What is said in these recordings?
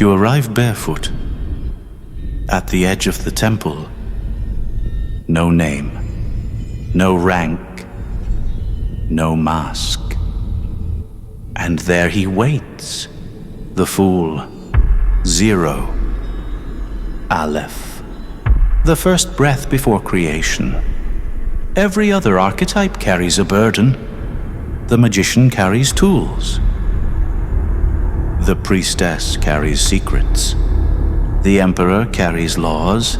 You arrive barefoot at the edge of the temple. No name, no rank, no mask. And there he waits, the fool, 0, Aleph, the first breath before creation. Every other archetype carries a burden. The magician carries tools. The priestess carries secrets. The emperor carries laws.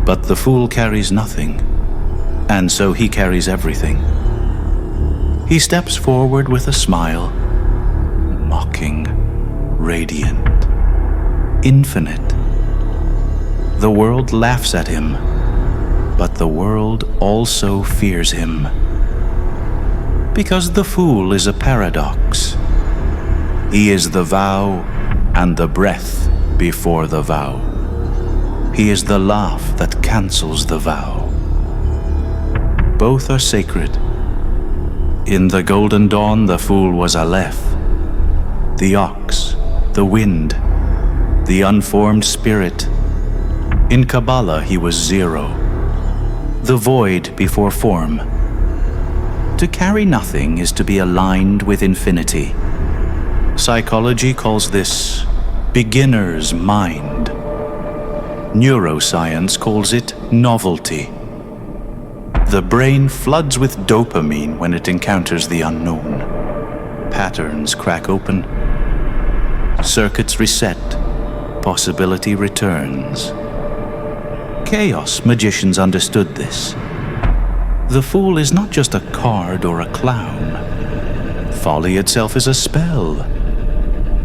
But the fool carries nothing, and so he carries everything. He steps forward with a smile, mocking, radiant, infinite. The world laughs at him, but the world also fears him. Because the fool is a paradox. He is the vow and the breath before the vow. He is the laugh that cancels the vow. Both are sacred. In the golden dawn, the fool was Aleph, the ox, the wind, the unformed spirit. In Kabbalah, he was 0, the void before form. To carry nothing is to be aligned with infinity. Psychology calls this beginner's mind. Neuroscience calls it novelty. The brain floods with dopamine when it encounters the unknown. Patterns crack open. Circuits reset. Possibility returns. Chaos magicians understood this. The fool is not just a card or a clown. Folly itself is a spell.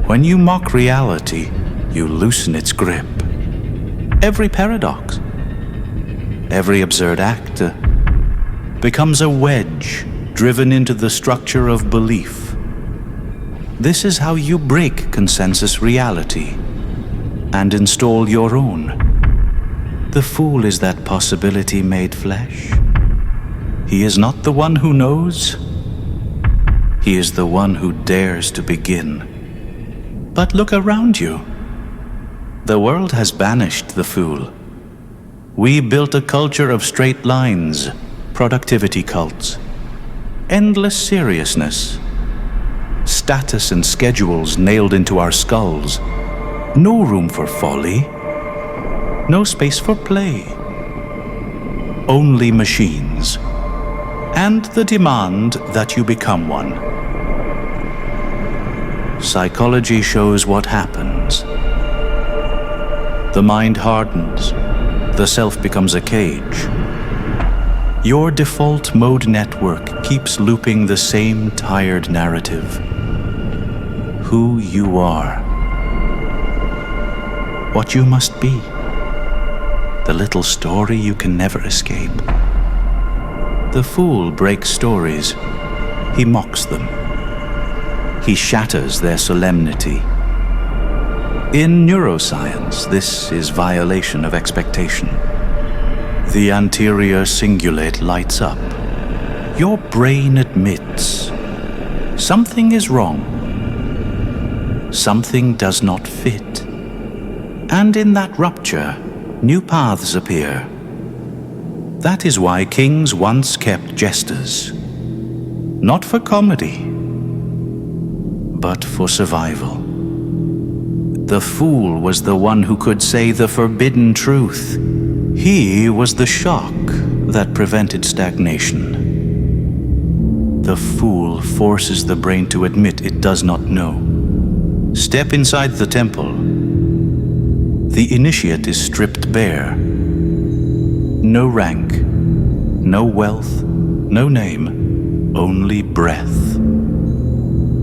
When you mock reality, you loosen its grip. Every paradox, every absurd act becomes a wedge driven into the structure of belief. This is how you break consensus reality and install your own. The fool is that possibility made flesh. He is not the one who knows. He is the one who dares to begin. But look around you. The world has banished the fool. We built a culture of straight lines, productivity cults, endless seriousness, status and schedules nailed into our skulls. No room for folly, no space for play. Only machines, and the demand that you become one. Psychology shows what happens. The mind hardens, the self becomes a cage. Your default mode network keeps looping the same tired narrative. Who you are. What you must be. The little story you can never escape. The fool breaks stories. He mocks them. He shatters their solemnity. In neuroscience, this is violation of expectation. The anterior cingulate lights up. Your brain admits something is wrong. Something does not fit. And in that rupture, new paths appear. That is why kings once kept jesters. Not for comedy, but for survival. The fool was the one who could say the forbidden truth. He was the shock that prevented stagnation. The fool forces the brain to admit it does not know. Step inside the temple. The initiate is stripped bare. No rank, no wealth, no name, only breath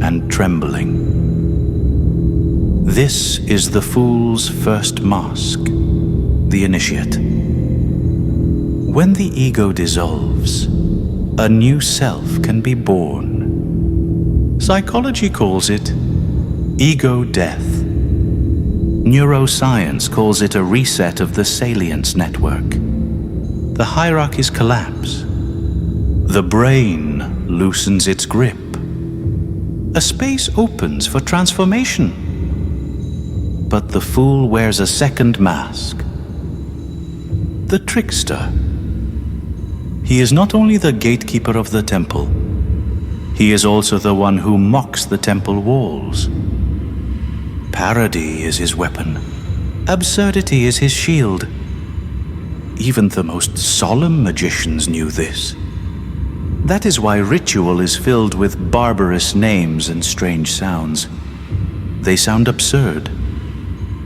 and trembling. This is the fool's first mask, the initiate. When the ego dissolves, a new self can be born. Psychology calls it ego death. Neuroscience calls it a reset of the salience network. The hierarchies collapse. The brain loosens its grip. A space opens for transformation. But the fool wears a second mask. The trickster. He is not only the gatekeeper of the temple, he is also the one who mocks the temple walls. Parody is his weapon. Absurdity is his shield. Even the most solemn magicians knew this. That is why ritual is filled with barbarous names and strange sounds. They sound absurd,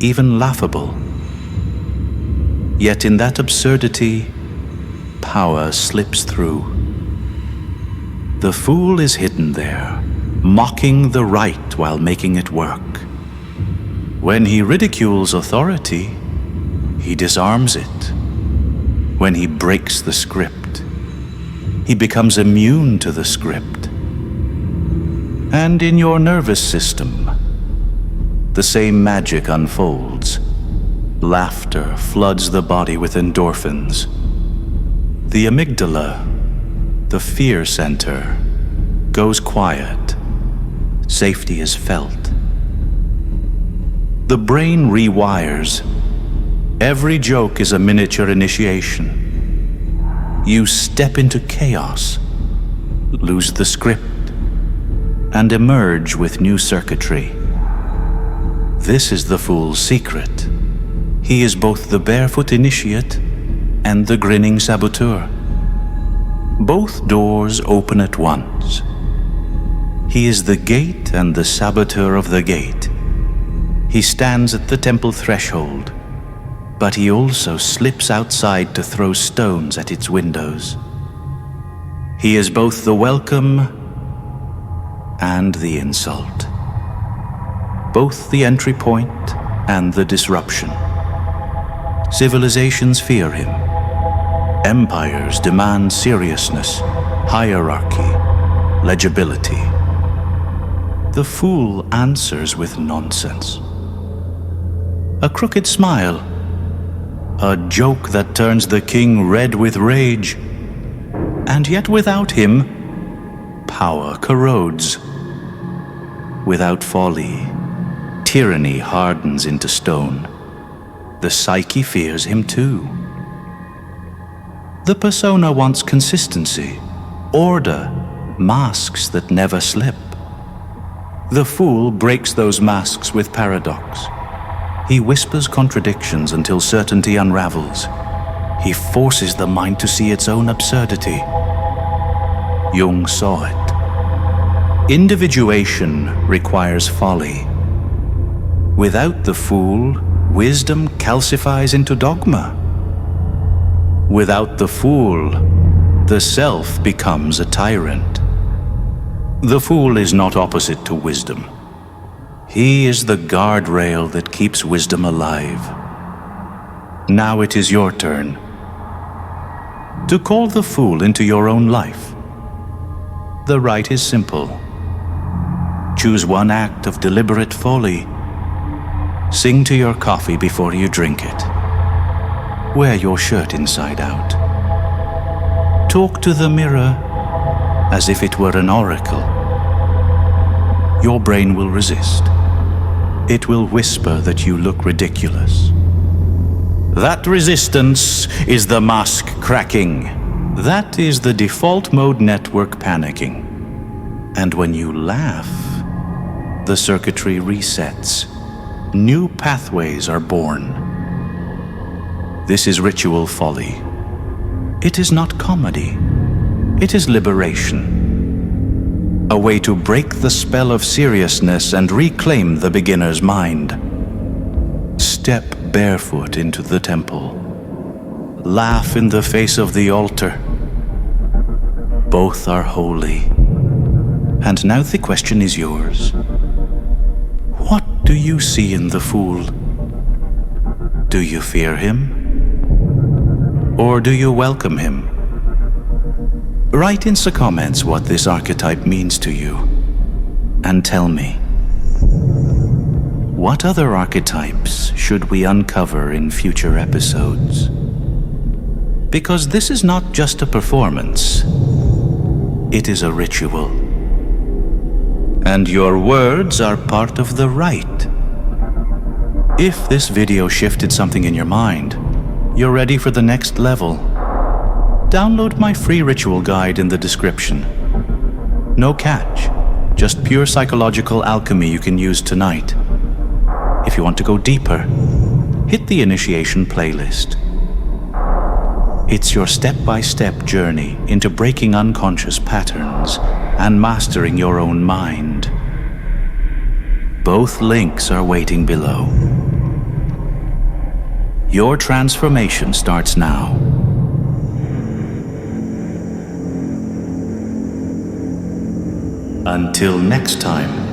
even laughable. Yet in that absurdity, power slips through. The fool is hidden there, mocking the right while making it work. When he ridicules authority, he disarms it. When he breaks the script, he becomes immune to the script. And in your nervous system, the same magic unfolds. Laughter floods the body with endorphins. The amygdala, the fear center, goes quiet. Safety is felt. The brain rewires. Every joke is a miniature initiation. You step into chaos, lose the script, and emerge with new circuitry. This is the fool's secret. He is both the barefoot initiate and the grinning saboteur. Both doors open at once. He is the gate and the saboteur of the gate. He stands at the temple threshold, but he also slips outside to throw stones at its windows. He is both the welcome and the insult, both the entry point and the disruption. Civilizations fear him. Empires demand seriousness, hierarchy, legibility. The fool answers with nonsense. A crooked smile, a joke that turns the king red with rage, and yet without him, power corrodes. Without folly, tyranny hardens into stone. The psyche fears him too. The persona wants consistency, order, masks that never slip. The fool breaks those masks with paradox. He whispers contradictions until certainty unravels. He forces the mind to see its own absurdity. Jung saw it. Individuation requires folly. Without the fool, wisdom calcifies into dogma. Without the fool, the self becomes a tyrant. The fool is not opposite to wisdom. He is the guardrail that keeps wisdom alive. Now it is your turn to call the fool into your own life. The rite is simple. Choose one act of deliberate folly. Sing to your coffee before you drink it. Wear your shirt inside out. Talk to the mirror as if it were an oracle. Your brain will resist. It will whisper that you look ridiculous. That resistance is the mask cracking. That is the default mode network panicking. And when you laugh, the circuitry resets. New pathways are born. This is ritual folly. It is not comedy. It is liberation. A way to break the spell of seriousness and reclaim the beginner's mind. Step barefoot into the temple. Laugh in the face of the altar. Both are holy. And now the question is yours. What do you see in the fool? Do you fear him? Or do you welcome him? Write in the comments what this archetype means to you, and tell me, what other archetypes should we uncover in future episodes? Because this is not just a performance, it is a ritual. And your words are part of the rite. If this video shifted something in your mind, you're ready for the next level. Download my free ritual guide in the description. No catch, just pure psychological alchemy you can use tonight. If you want to go deeper, hit the initiation playlist. It's your step-by-step journey into breaking unconscious patterns and mastering your own mind. Both links are waiting below. Your transformation starts now. Until next time.